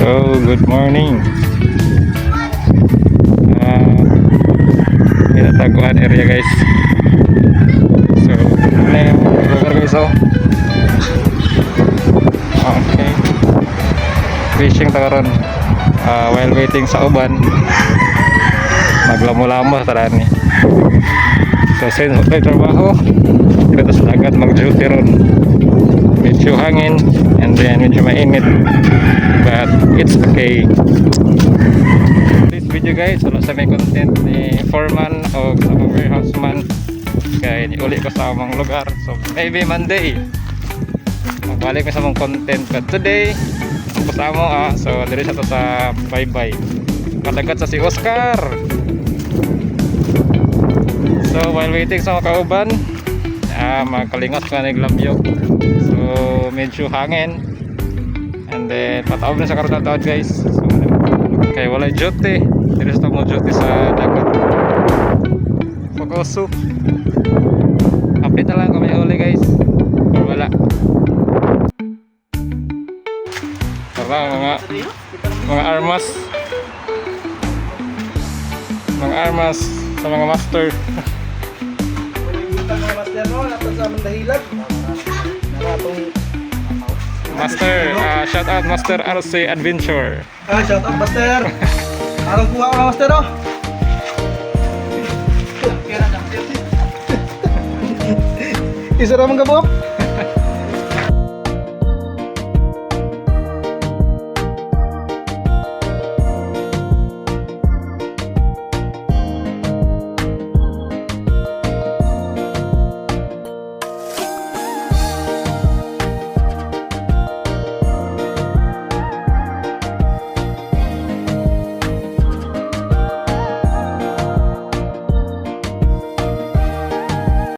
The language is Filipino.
So, good morning. Pinataguan area guys. So, ano yung lugar guys oh? Okay. Fishing tagaron. While waiting sa uban, maglamo-lamo sa talaan ni. So, since may trabaho, dito sa dagat mag-duty ron. Medyo hangin and then medyo mainit, but it's okay. This video guys, wala sa may content ni foreman o sa warehouse man kaya uli ko sa among lugar, so maybe Monday magbalik ko sa among content, but today ang kasama so diri sa to sa bye-bye kadagat sa si Oscar. So while waiting sa mga kauban, makalingas ko na naglamyok, so medyo hangin and then pataob na sa karon taon guys. So kaya wala duty, dili sa mo duty sa dagat Fogoso. Update na lang kami uli guys or wala. Tara mga armas sa mga master. Mga master no, natin sa mandahilag. Naratong Master, shout out Master RC Adventure. shout out master. Arang kuha ka master no. Isa ra man gabok.